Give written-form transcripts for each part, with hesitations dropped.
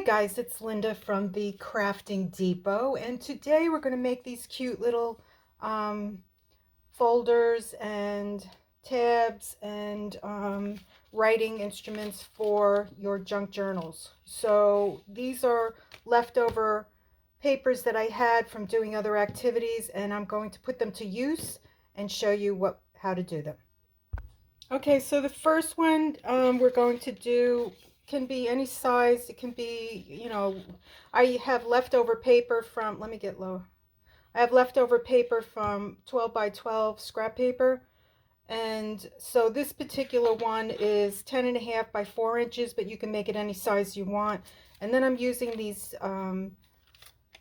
guys, it's Linda from the Crafting Depot, and today we're going to make these cute little folders and tabs and writing instruments for your junk journals. So these are leftover papers that I had from doing other activities, and I'm going to put them to use and show you how to do them. Okay, so the first one we're going to do can be any size. It can be, I have leftover paper from, let me get low. I have leftover paper from 12 by 12 scrap paper. And so this particular one is 10.5 by 4 inches, but you can make it any size you want. And then I'm using these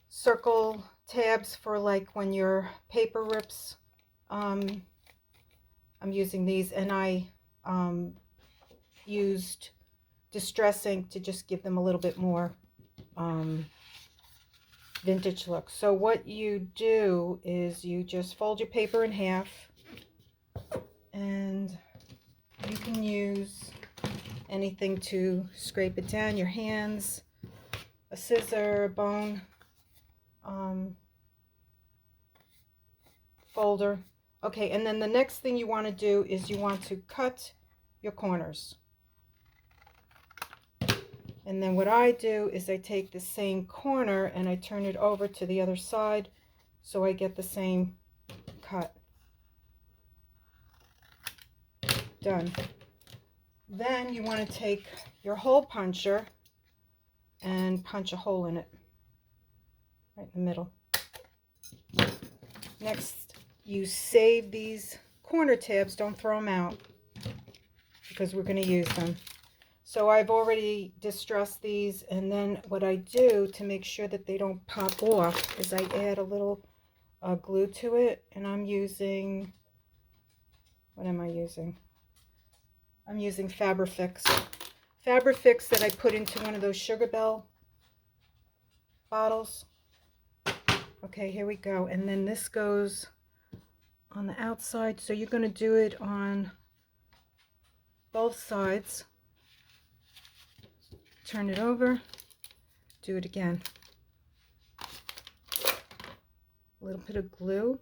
circle tabs for like when your paper rips. I'm using these, and I used distress ink to just give them a little bit more vintage look. So what you do is you just fold your paper in half, and you can use anything to scrape it down, your hands, a scissor, a bone folder. Okay, and then the next thing you want to do is you want to cut your corners. And then what I do is I take the same corner and I turn it over to the other side so I get the same cut. Done. Then you want to take your hole puncher and punch a hole in it right in the middle. Next, you save these corner tabs. Don't throw them out because we're going to use them. So I've already distressed these, and then what I do to make sure that they don't pop off is I add a little glue to it, and I'm using, what am I using? I'm using Fabrifix. Fabrifix that I put into one of those Sugar Bell bottles. Okay, here we go. And then this goes on the outside, so you're going to do it on both sides. Turn it over, do it again. A little bit of glue.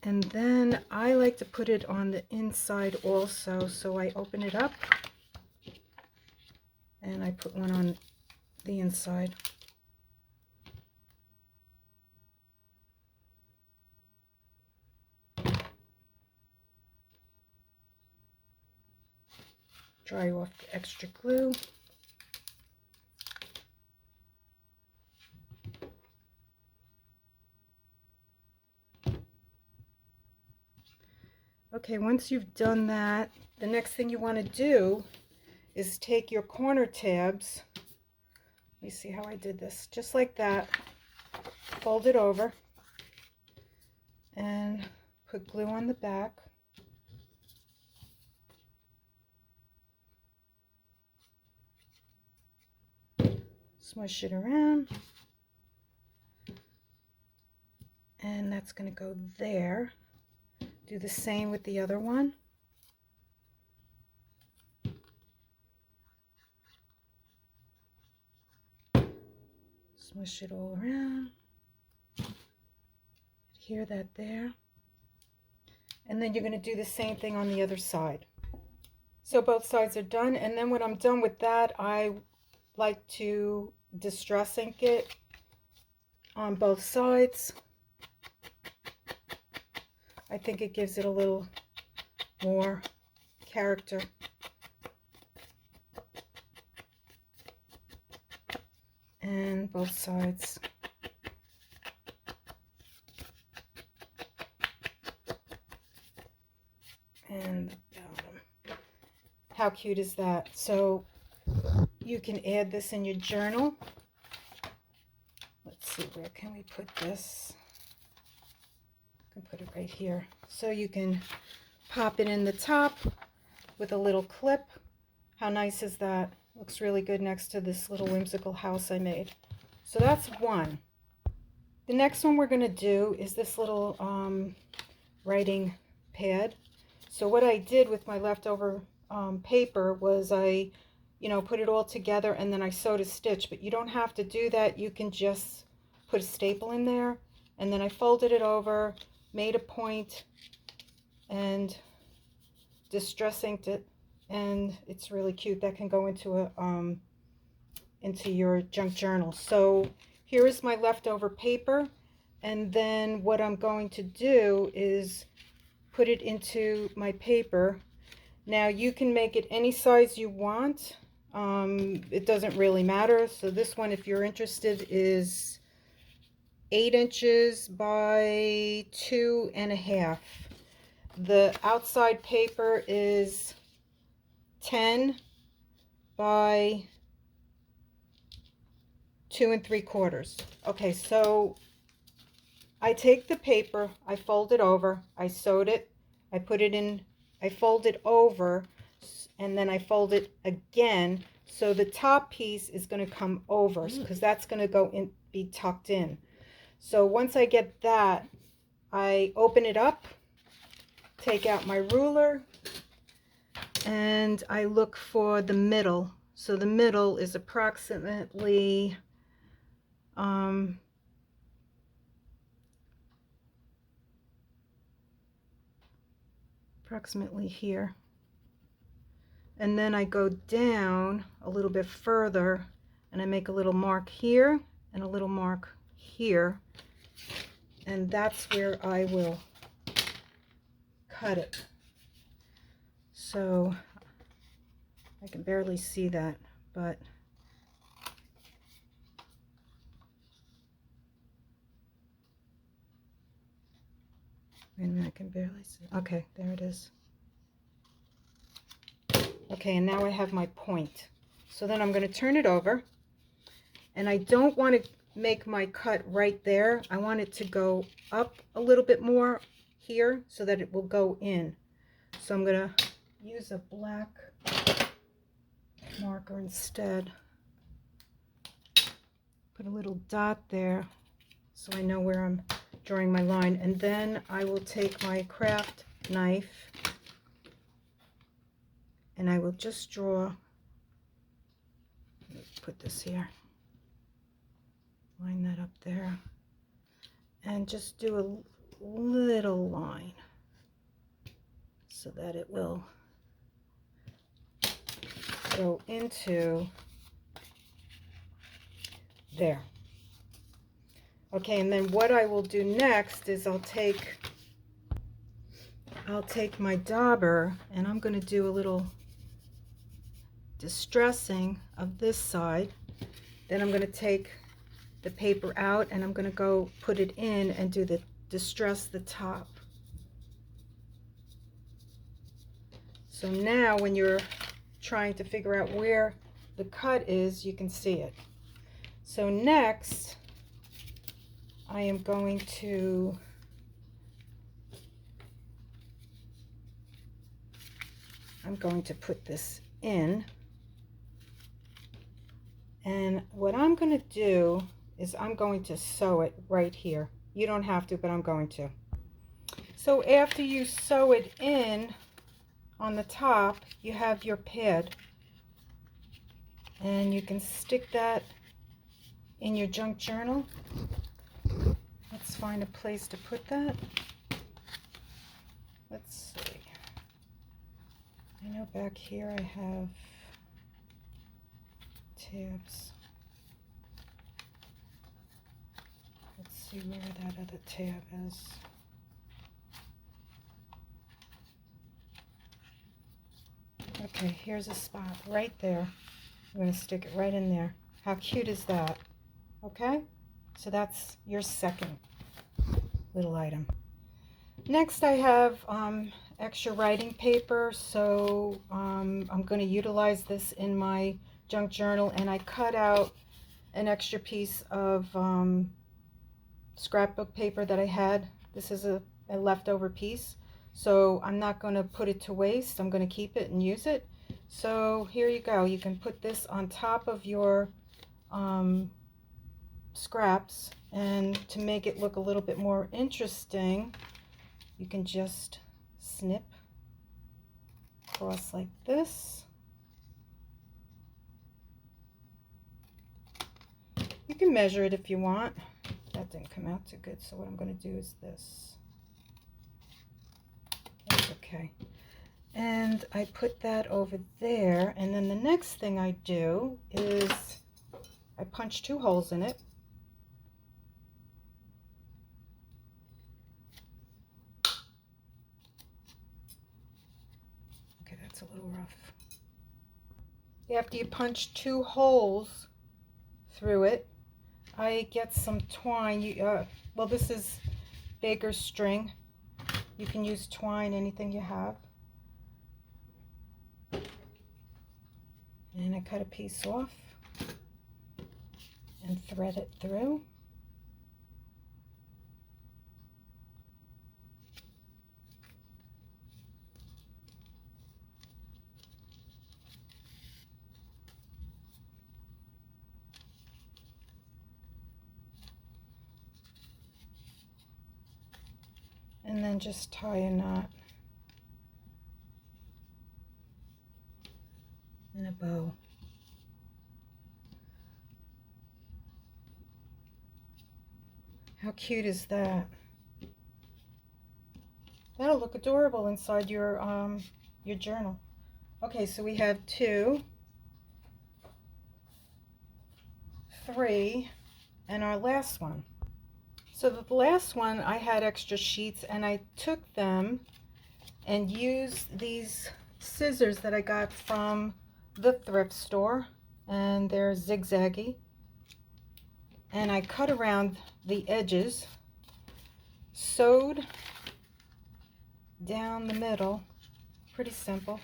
And then I like to put it on the inside also, so I open it up and I put one on the inside. Dry off the extra glue. Okay, once you've done that, the next thing you want to do is take your corner tabs. Let me see how I did this. Just like that. Fold it over and put glue on the back. Smush it around, and that's going to go there. Do the same with the other one. Smush it all around. Adhere that there. And then you're going to do the same thing on the other side. So both sides are done, and then when I'm done with that, I like to distress ink it on both sides. I think it gives it a little more character. And both sides. And the bottom. How cute is that? So you can add this in your journal. Let's see, where can we put this? I can put it right here. So you can pop it in the top with a little clip. How nice is that? Looks really good next to this little whimsical house I made. So that's one. The next one we're going to do is this little writing pad. So what I did with my leftover paper was I, put it all together and then I sewed a stitch. But you don't have to do that. You can just put a staple in there. And then I folded it over, made a point, and distress inked it. And it's really cute. That can go into into your junk journal. So here is my leftover paper. And then what I'm going to do is put it into my paper. Now you can make it any size you want. It doesn't really matter. So this one, if you're interested, is 8 inches by 2.5. The outside paper is 10 by 2 3/4. Okay, so I take the paper, I fold it over, I sewed it, I put it in, I fold it over, and then I fold it again. So the top piece is going to come over because that's going to go in, be tucked in. So once I get that, I open it up, take out my ruler, and I look for the middle. So the middle is approximately here. And then I go down a little bit further and I make a little mark here and a little mark here. And that's where I will cut it. So I can barely see that, but wait a minute, I can barely see. Okay, there it is. Okay, and now I have my point. So then I'm going to turn it over, and I don't want to make my cut right there. I want it to go up a little bit more here so that it will go in. So I'm going to use a black marker instead. Put a little dot there so I know where I'm drawing my line, and then I will take my craft knife and I will just draw, put this here, line that up there, and just do a little line so that it will go into there. Okay, and then what I will do next is I'll take my dauber and I'm going to do a little distressing of this side. Then I'm going to take the paper out and I'm going to go put it in and do the distress the top. So now when you're trying to figure out where the cut is, you can see it. So next I am going to put this in, and what I'm going to do is I'm going to sew it right here. You don't have to, but I'm going to. So after you sew it in on the top, you have your pad, and you can stick that in your junk journal. Let's find a place to put that. Let's see. I know back here I have tabs. Let's see where that other tab is. Okay, here's a spot right there. I'm going to stick it right in there. How cute is that? Okay, so that's your second little item. Next I have extra writing paper, so I'm going to utilize this in my junk journal, and I cut out an extra piece of scrapbook paper that I had. This is a leftover piece, so I'm not going to put it to waste. I'm going to keep it and use it. So here you go. You can put this on top of your scraps, and to make it look a little bit more interesting, you can just snip across like this. You can measure it if you want. That didn't come out too good, so what I'm going to do is this. That's okay. And I put that over there, and then the next thing I do is I punch 2 holes in it. Okay, that's a little rough. After you punch 2 holes through it, I get some twine. Well, this is baker's string. You can use twine, anything you have. And I cut a piece off and thread it through. And then just tie a knot and a bow. How cute is that? That'll look adorable inside your journal. Okay, so we have 2, 3, and our last one. So the last one, I had extra sheets, and I took them and used these scissors that I got from the thrift store, and they're zigzaggy, and I cut around the edges, sewed down the middle, pretty simple.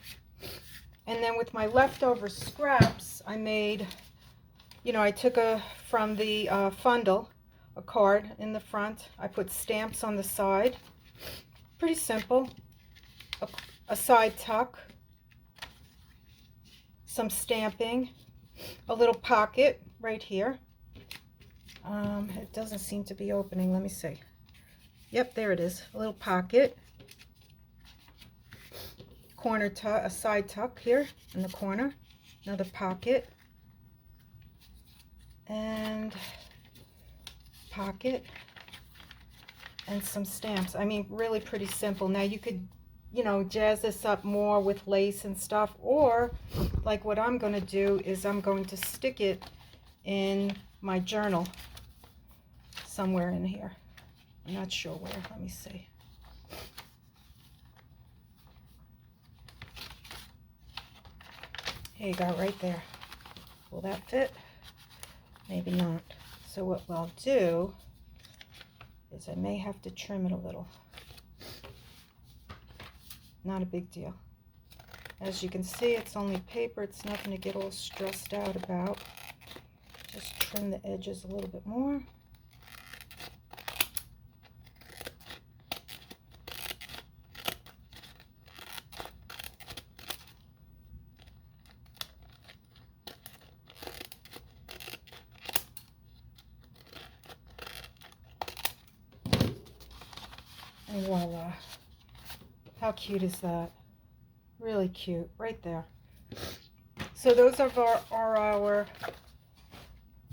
And then with my leftover scraps, I made, I took from the fundle, a card in the front. I put stamps on the side. Pretty simple. A side tuck, some stamping, a little pocket right here. It doesn't seem to be opening. Let me see. Yep, there it is. A little pocket. Corner tuck, a side tuck here in the corner. Another pocket. And pocket. And some stamps. I mean, really pretty simple. Now you could, jazz this up more with lace and stuff, or like what I'm going to do is I'm going to stick it in my journal somewhere in here. I'm not sure where. Let me see. Here you go, right there. Will that fit? Maybe not. So what I'll do is I may have to trim it a little. Not a big deal. As you can see, it's only paper. It's nothing to get all stressed out about. Just trim the edges a little bit more. And voila. How cute is that? Really cute, right there. So those are our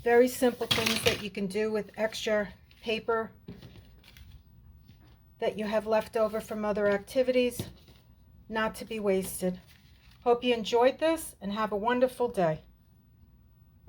very simple things that you can do with extra paper that you have left over from other activities, not to be wasted. Hope you enjoyed this and have a wonderful day.